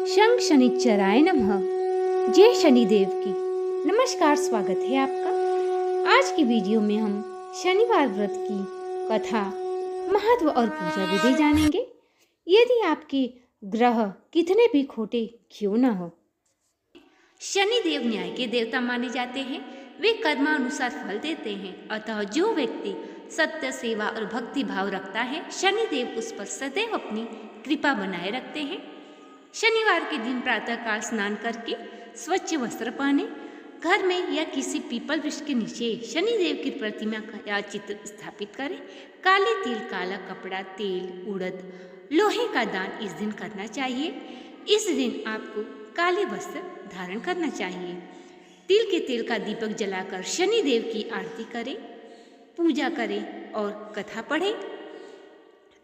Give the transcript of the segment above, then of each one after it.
शंख शनिश्चराय नमः। जय शनिदेव की। नमस्कार, स्वागत है आपका। आज की वीडियो में हम शनिवार व्रत की कथा, महत्व और पूजा विधि जानेंगे। यदि आपके ग्रह कितने भी खोटे क्यों न हो, शनिदेव न्याय के देवता माने जाते हैं। वे कर्मानुसार फल देते हैं। अतः जो व्यक्ति सत्य, सेवा और भक्ति भाव रखता है, शनिदेव उस पर सदैव अपनी कृपा बनाए रखते हैं। शनिवार के दिन प्रातःकाल स्नान करके स्वच्छ वस्त्र पहने, घर में या किसी पीपल वृक्ष के नीचे शनिदेव की प्रतिमा या चित्र स्थापित करें। काले तिल, काला कपड़ा, तेल, उड़द, लोहे का दान इस दिन करना चाहिए। इस दिन आपको काले वस्त्र धारण करना चाहिए। तिल के तेल का दीपक जलाकर शनिदेव की आरती करें, पूजा करें और कथा पढ़ें।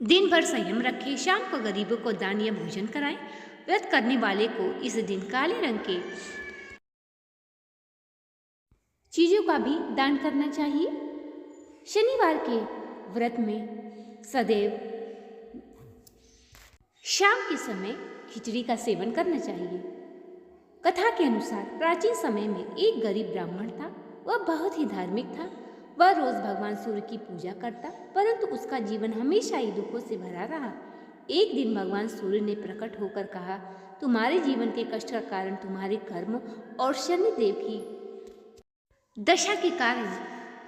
दिन भर संयम रखें। शाम को गरीबों को दान या भोजन कराएं। व्रत करने वाले को इस दिन काले रंग के चीजों का भी दान करना चाहिए। शनिवार के व्रत में सदैव शाम के समय खिचड़ी का सेवन करना चाहिए। कथा के अनुसार प्राचीन समय में एक गरीब ब्राह्मण था। वह बहुत ही धार्मिक था। वह रोज भगवान सूर्य की पूजा करता, परंतु उसका जीवन हमेशा ही दुखों से भरा रहा। एक दिन भगवान सूर्य ने प्रकट होकर कहा, तुम्हारे जीवन के कष्ट का कारण तुम्हारे कर्म और शनिदेव की दशा के कारण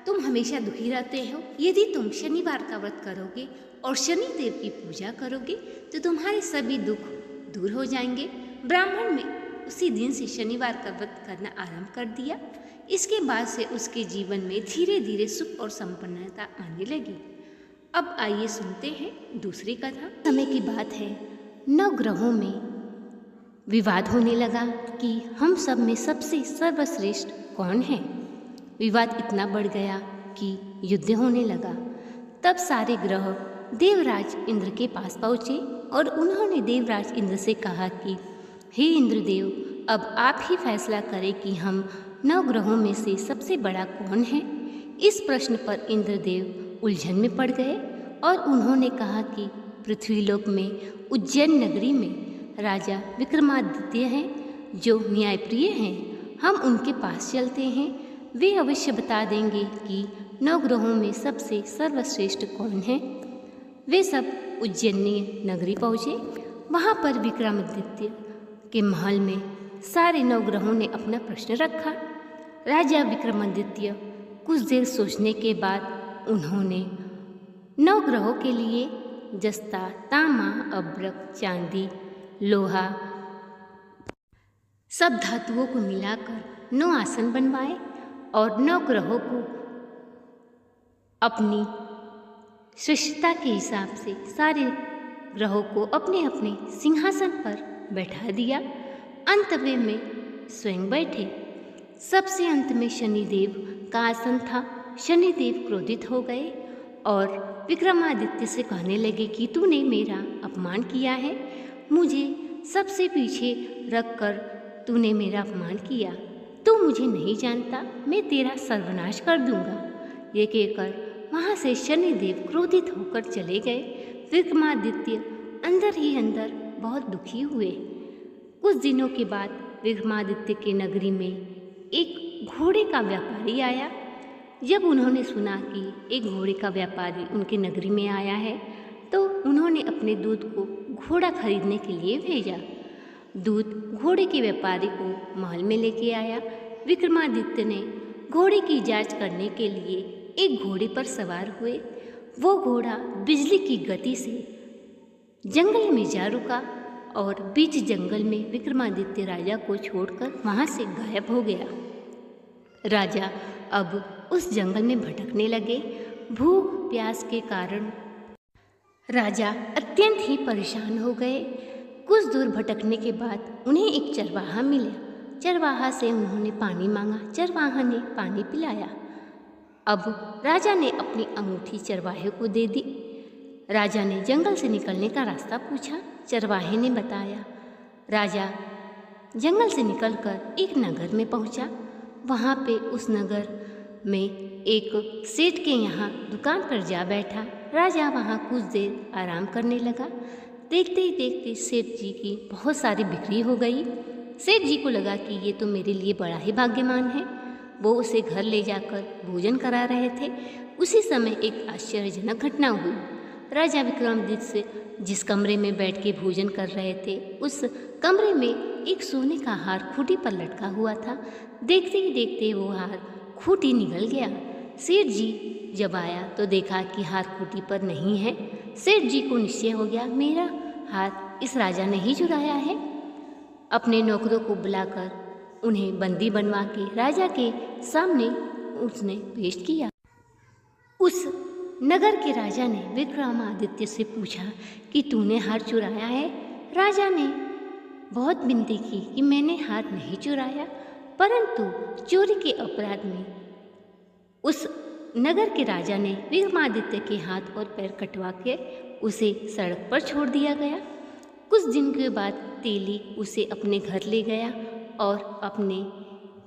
तुम हमेशा दुखी रहते हो। यदि तुम शनिवार का व्रत करोगे और शनिदेव की पूजा करोगे तो तुम्हारे सभी दुख दूर हो जाएंगे। ब्राह्मण ने उसी दिन से शनिवार का व्रत करना आरंभ कर दिया। इसके बाद से उसके जीवन में धीरे धीरे सुख और संपन्नता आने लगी। अब आइए सुनते हैं दूसरी कथा। समय की बात है, 9 ग्रहों में विवाद होने लगा कि हम सब में सबसे सर्वश्रेष्ठ कौन है। विवाद इतना बढ़ गया कि युद्ध होने लगा। तब सारे ग्रह देवराज इंद्र के पास पहुँचे और उन्होंने देवराज इंद्र से कहा कि हे इंद्रदेव, अब आप ही फैसला करें कि हम 9 ग्रहों में से सबसे बड़ा कौन है। इस प्रश्न पर इंद्रदेव उलझन में पड़ गए और उन्होंने कहा कि पृथ्वीलोक में उज्जैन नगरी में राजा विक्रमादित्य हैं, जो न्यायप्रिय हैं। हम उनके पास चलते हैं। वे अवश्य बता देंगे कि 9 ग्रहों में सबसे सर्वश्रेष्ठ कौन है। वे सब उज्जैनी नगरी पहुँचे। वहाँ पर विक्रमादित्य के महल में सारे 9 ग्रहों ने अपना प्रश्न रखा। राजा विक्रमादित्य कुछ देर सोचने के बाद उन्होंने 9 ग्रहों के लिए जस्ता, तांबा, अभ्रक, चांदी, लोहा सब धातुओं को मिलाकर 9 आसन बनवाए और 9 ग्रहों को अपनी श्रेष्ठता के हिसाब से सारे ग्रहों को अपने अपने सिंहासन पर बैठा दिया। अंत में स्वयं बैठे। सबसे अंत में शनिदेव का आसन था। शनिदेव क्रोधित हो गए और विक्रमादित्य से कहने लगे कि तूने मेरा अपमान किया है। मुझे सबसे पीछे रखकर तूने मेरा अपमान किया। तू मुझे नहीं जानता, मैं तेरा सर्वनाश कर दूंगा। ये कहकर वहाँ से शनिदेव क्रोधित होकर चले गए। विक्रमादित्य अंदर ही अंदर बहुत दुखी हुए। कुछ दिनों के बाद विक्रमादित्य के नगरी में एक घोड़े का व्यापारी आया। जब उन्होंने सुना कि एक घोड़े का व्यापारी उनके नगरी में आया है तो उन्होंने अपने दूत को घोड़ा खरीदने के लिए भेजा। दूत घोड़े के व्यापारी को महल में लेके आया। विक्रमादित्य ने घोड़े की जांच करने के लिए एक घोड़े पर सवार हुए। वो घोड़ा बिजली की गति से जंगल में जा रुका और बीच जंगल में विक्रमादित्य राजा को छोड़कर वहाँ से गायब हो गया। राजा अब उस जंगल में भटकने लगे। भूख प्यास के कारण राजा अत्यंत ही परेशान हो गए। कुछ दूर भटकने के बाद उन्हें एक चरवाहा मिला। चरवाहा से उन्होंने पानी मांगा। चरवाहा ने पानी पिलाया। अब राजा ने अपनी अंगूठी चरवाहे को दे दी। राजा ने जंगल से निकलने का रास्ता पूछा। चरवाहे ने बताया। राजा जंगल से निकलकर एक नगर में पहुंचा। वहाँ पे उस नगर में एक सेठ के यहाँ दुकान पर जा बैठा। राजा वहाँ कुछ देर आराम करने लगा। देखते ही देखते सेठ जी की बहुत सारी बिक्री हो गई। सेठ जी को लगा कि ये तो मेरे लिए बड़ा ही भाग्यमान है। वो उसे घर ले जाकर भोजन करा रहे थे। उसी समय एक आश्चर्यजनक घटना हुई। राजा विक्रमादित्य से जिस कमरे में बैठ के भोजन कर रहे थे, उस कमरे में एक सोने का हार खूंटी पर लटका हुआ था। देखते ही देखते वो हार खूंटी निगल गया। सेठ जी जब आया तो देखा कि हार खूंटी पर नहीं है। सेठ जी को निश्चय हो गया, मेरा हार इस राजा ने ही चुराया है। अपने नौकरों को बुलाकर उन्हें बंदी बनवा के राजा के सामने उसने पेश किया। उस नगर के राजा ने विक्रमादित्य से पूछा कि तूने हार चुराया है? राजा ने बहुत विनती की कि मैंने हार नहीं चुराया, परंतु चोरी के अपराध में उस नगर के राजा ने विक्रमादित्य के हाथ और पैर कटवा के उसे सड़क पर छोड़ दिया गया। कुछ दिन के बाद तेली उसे अपने घर ले गया और अपने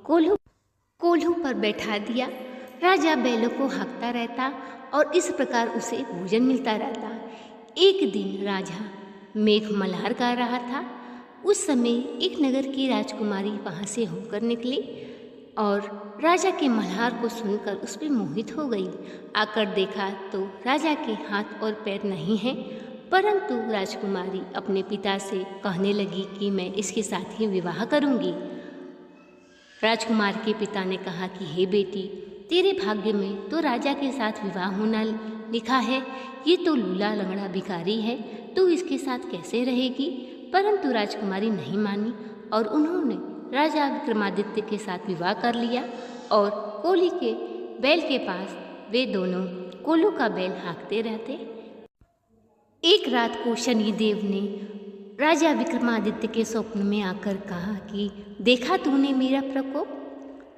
कोल्हू पर बैठा दिया। राजा बैलों को हाँकता रहता और इस प्रकार उसे भोजन मिलता रहता। एक दिन राजा मेघ मल्हार गा रहा था। उस समय एक नगर की राजकुमारी वहाँ से होकर निकली और राजा के मल्हार को सुनकर उस पर मोहित हो गई। आकर देखा तो राजा के हाथ और पैर नहीं हैं, परंतु राजकुमारी अपने पिता से कहने लगी कि मैं इसके साथ ही विवाह करूंगी। राजकुमार के पिता ने कहा कि हे बेटी, तेरे भाग्य में तो राजा के साथ विवाह होना लिखा है। ये तो लूला लंगड़ा भिखारी है, तू इसके साथ कैसे रहेगी? परंतु राजकुमारी नहीं मानी और उन्होंने राजा विक्रमादित्य के साथ विवाह कर लिया और कोली के बैल के पास वे दोनों कोल्हू का बैल हाँकते रहते। एक रात को शनिदेव ने राजा विक्रमादित्य के स्वप्न में आकर कहा कि देखा तूने मेरा प्रकोप?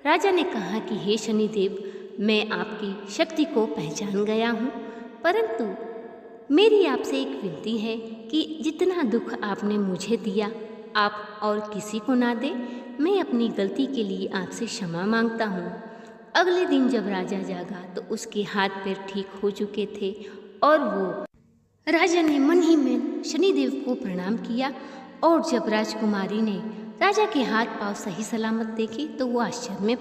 राजा ने कहा कि हे शनिदेव, मैं आपकी शक्ति को पहचान गया हूँ, परंतु मेरी आपसे एक विनती है कि जितना दुख आपने मुझे दिया आप और किसी को ना दे। मैं अपनी गलती के लिए आपसे क्षमा मांगता हूँ। अगले दिन जब राजा जागा तो उसके हाथ पैर ठीक हो चुके थे और वो राजा ने मन ही में शनिदेव को प्रणाम किया। और जब राजकुमारी ने राजा के हाथ पांव सही सलामत देखे तो वो आश्चर्य में